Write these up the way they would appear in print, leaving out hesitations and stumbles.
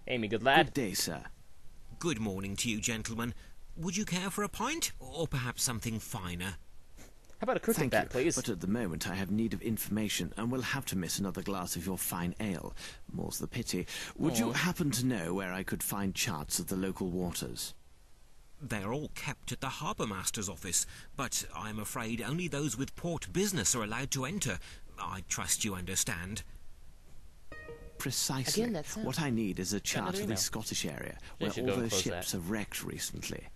Amy, good lad. Good day, sir. Good morning to you, gentlemen. Would you care for a pint, or perhaps something finer? How about a cricket Thank bat, you, please? but at the moment I have need of information and will have to miss another glass of your fine ale. More's the pity. Would you happen to know where I could find charts of the local waters? They're all kept at the harbour master's office, but I'm afraid only those with port business are allowed to enter. I trust you understand. Precisely. Again, that's what I need is a chart another of the email. Scottish area, They where should all go and those close ships that. have wrecked recently.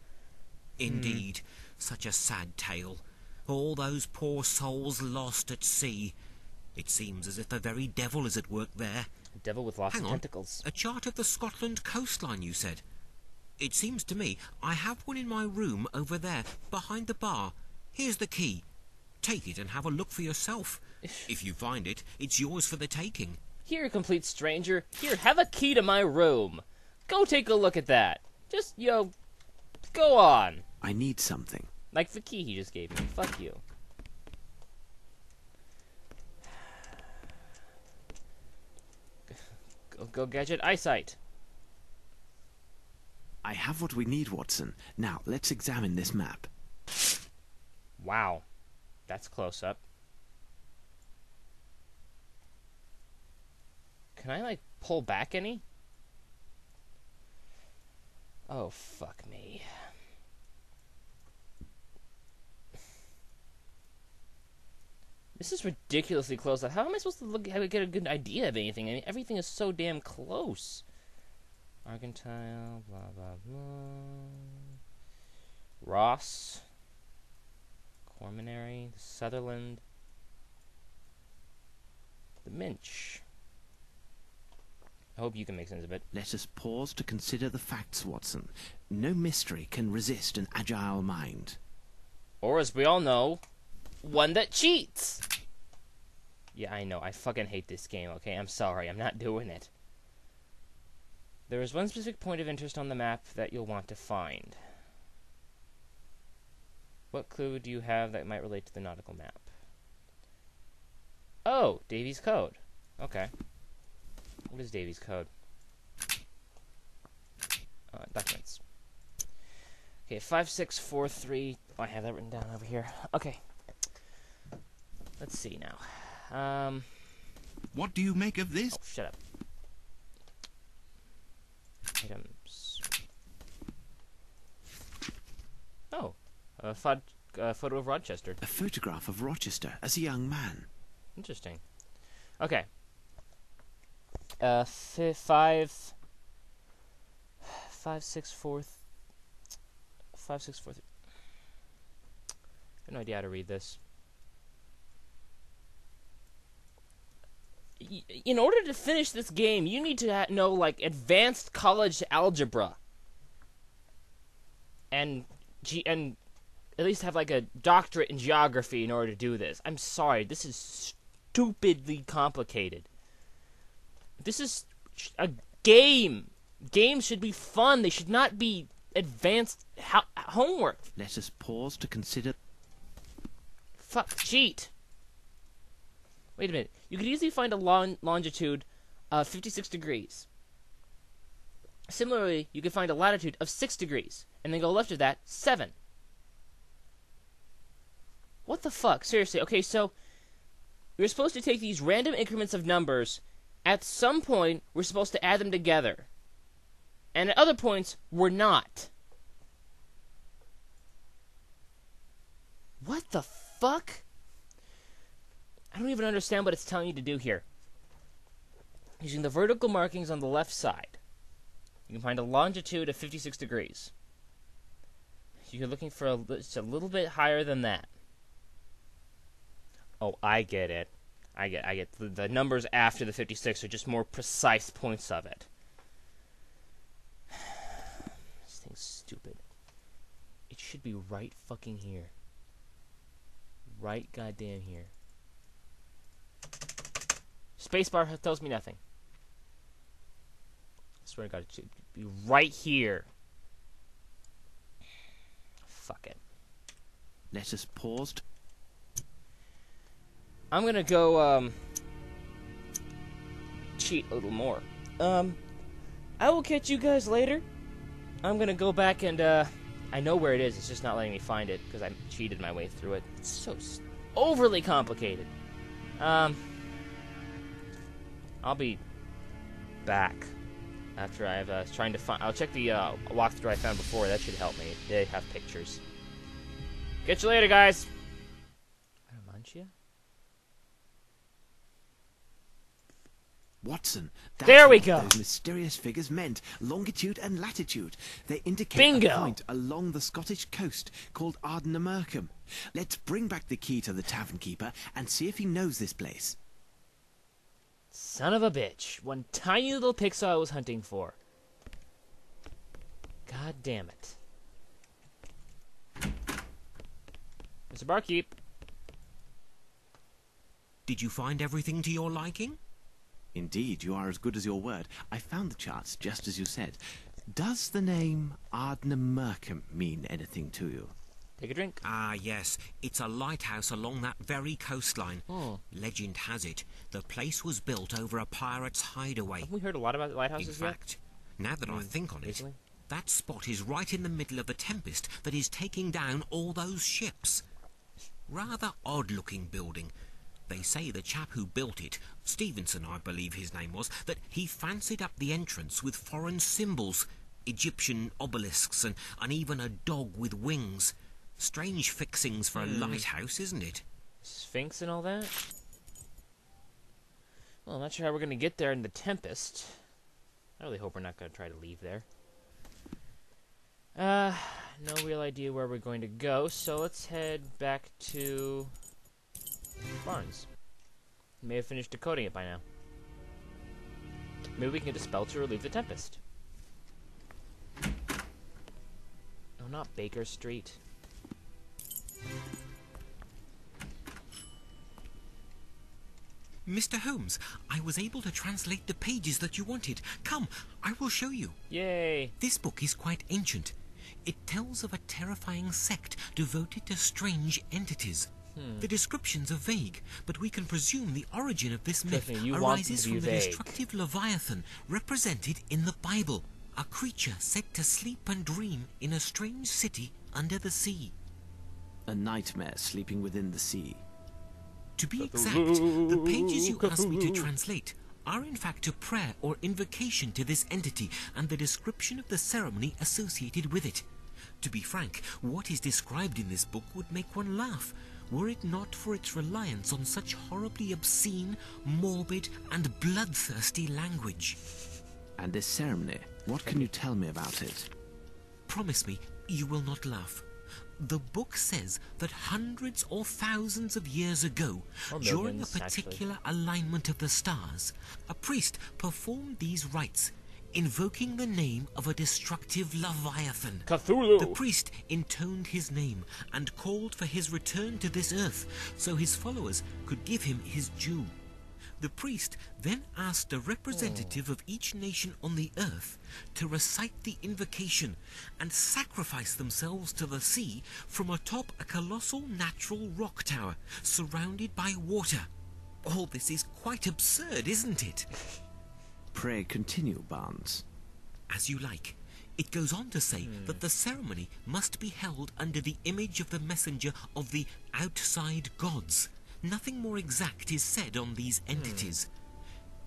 Indeed, such a sad tale. All those poor souls lost at sea. It seems as if the very devil is at work there. A devil with lots Hang of on. tentacles. A chart of the Scotland coastline, you said? It seems to me I have one in my room over there, behind the bar. Here's the key. Take it and have a look for yourself. If you find it, it's yours for the taking. Here, complete stranger. Here, have a key to my room. Go take a look at that. Just, go on. I need something. Like the key he just gave me. Fuck you. Go gadget eyesight. I have what we need, Watson. Now, let's examine this map. Wow. That's close up. Can I, like, pull back any? Oh, fuck me. This is ridiculously close up. How am I supposed to get a good idea of anything? I mean, everything is so damn close. Argentile, blah, blah, blah. Ross. Corminary, Sutherland. The Minch. I hope you can make sense of it. Let us pause to consider the facts, Watson. No mystery can resist an agile mind. Or, as we all know, one that cheats. Yeah, I know. I fucking hate this game, okay? I'm sorry. I'm not doing it. There is one specific point of interest on the map that you'll want to find. What clue do you have that might relate to the nautical map? Oh, Davy's Code. Okay. What is Davy's Code? Documents. Okay, 5643. Oh, I have that written down over here. Okay. Let's see now. What do you make of this? Oh, shut up. Items. Oh, a photo of Rochester. A photograph of Rochester as a young man. Interesting. Okay. 5 6 4 5 6 4 3. I have no idea how to read this. In order to finish this game, you need to know, like, advanced college algebra. And at least have, like, a doctorate in geography in order to do this. I'm sorry, this is stupidly complicated. This is a game. Games should be fun. They should not be advanced homework. Let us pause to consider... Fuck, cheat. Wait a minute. You could easily find a longitude of 56 degrees. Similarly, you could find a latitude of 6 degrees. And then go left of that, 7. What the fuck? Seriously. Okay, so we're supposed to take these random increments of numbers. At some point, we're supposed to add them together. And at other points, we're not. What the fuck? I don't even understand what it's telling you to do here. Using the vertical markings on the left side, you can find a longitude of 56 degrees. You're looking for just a little bit higher than that. Oh, I get it. I get the numbers after the 56 are just more precise points of it. This thing's stupid. It should be right fucking here. Right goddamn here. Spacebar tells me nothing. I swear to God, it should be right here. Fuck it. Let us pause. I'm gonna go cheat a little more. I I will catch you guys later. I'm gonna go back and, I know where it is. It's just not letting me find it because I cheated my way through it. It's so overly complicated. I'll be back after I've trying to find. I'll check the walkthrough I found before. That should help me. They have pictures. Catch you later, guys. Manchia? Watson, that's there we what go. Those mysterious figures meant. Longitude and latitude. They indicate Bingo. a point along the Scottish coast called Ardnamurcombe. Let's bring back the key to the tavern keeper and see if he knows this place. Son of a bitch. One tiny little pixel I was hunting for. God damn it. Mr. Barkeep. Did you find everything to your liking? Indeed, you are as good as your word. I found the charts just as you said. Does the name Ardnamurcombe mean anything to you? Take a drink. Ah, yes. It's a lighthouse along that very coastline. Oh. Legend has it, the place was built over a pirate's hideaway. Haven't we heard a lot about lighthouses In fact, now that I think on recently? it, that spot is right in the middle of the tempest that is taking down all those ships. Rather odd-looking building. They say the chap who built it, Stevenson I believe his name was, that he fancied up the entrance with foreign symbols, Egyptian obelisks and even a dog with wings. Strange fixings for a lighthouse, isn't it? Sphinx and all that? Well, I'm not sure how we're going to get there in the Tempest. I really hope we're not going to try to leave there. No real idea where we're going to go, so let's head back to Barnes. May have finished decoding it by now. Maybe we can get a spell to relieve the Tempest. No, not Baker Street. Mr. Holmes, I was able to translate the pages that you wanted. Come, I will show you. Yay! This book is quite ancient. It tells of a terrifying sect devoted to strange entities. The descriptions are vague, but we can presume the origin of this myth Trust me, you want them arises to be from the vague. destructive Leviathan represented in the Bible, a creature said to sleep and dream in a strange city under the sea. A nightmare sleeping within the sea. To be exact, the pages you asked me to translate are in fact a prayer or invocation to this entity and the description of the ceremony associated with it. To be frank, what is described in this book would make one laugh, were it not for its reliance on such horribly obscene, morbid, and bloodthirsty language. And this ceremony, what can you tell me about it? Promise me you will not laugh. The book says that hundreds or thousands of years ago, Or during a millions, particular alignment of the stars, a priest performed these rites, invoking the name of a destructive Leviathan. Cthulhu! The priest intoned his name and called for his return to this earth so his followers could give him his due. The priest then asked a representative of each nation on the earth to recite the invocation and sacrifice themselves to the sea from atop a colossal natural rock tower surrounded by water. All this is quite absurd, isn't it? Pray continue, Barnes. As you like. It goes on to say that the ceremony must be held under the image of the messenger of the outside gods. Nothing more exact is said on these entities.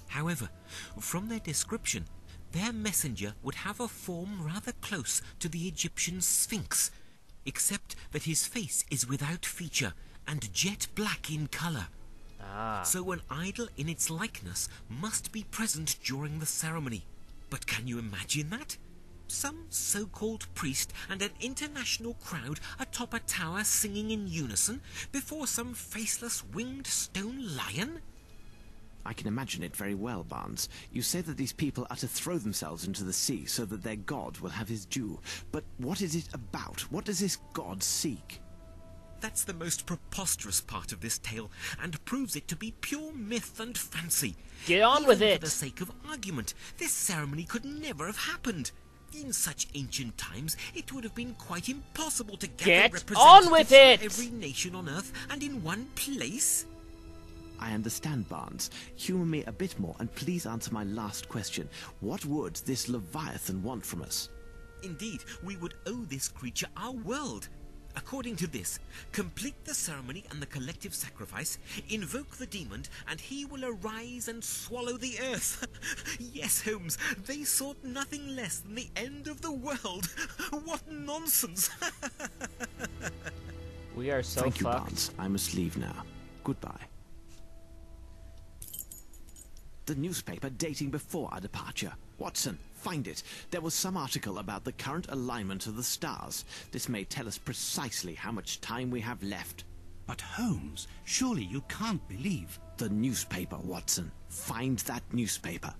However, from their description, their messenger would have a form rather close to the Egyptian Sphinx, except that his face is without feature and jet black in colour. So an idol in its likeness must be present during the ceremony. But can you imagine that? Some so-called priest and an international crowd atop a tower singing in unison before some faceless winged stone lion? I can imagine it very well, Barnes. You say that these people are to throw themselves into the sea so that their god will have his due. But what is it about? What does this god seek? That's the most preposterous part of this tale, and proves it to be pure myth and fancy. Get on with Even it! For the sake of argument, this ceremony could never have happened. In such ancient times, it would have been quite impossible to gather Get representatives on with it! from every nation on Earth and in one place. I understand, Barnes. Humour me a bit more, and please answer my last question. What would this Leviathan want from us? Indeed, we would owe this creature our world. According to this, complete the ceremony and the collective sacrifice, invoke the demon, and he will arise and swallow the earth. Yes, Holmes, they sought nothing less than the end of the world. What nonsense! We are so Thank you, fucked. Barnes. I must leave now. Goodbye. The newspaper dating before our departure. Watson, find it. There was some article about the current alignment of the stars. This may tell us precisely how much time we have left. But Holmes, surely you can't believe... The newspaper, Watson. Find that newspaper.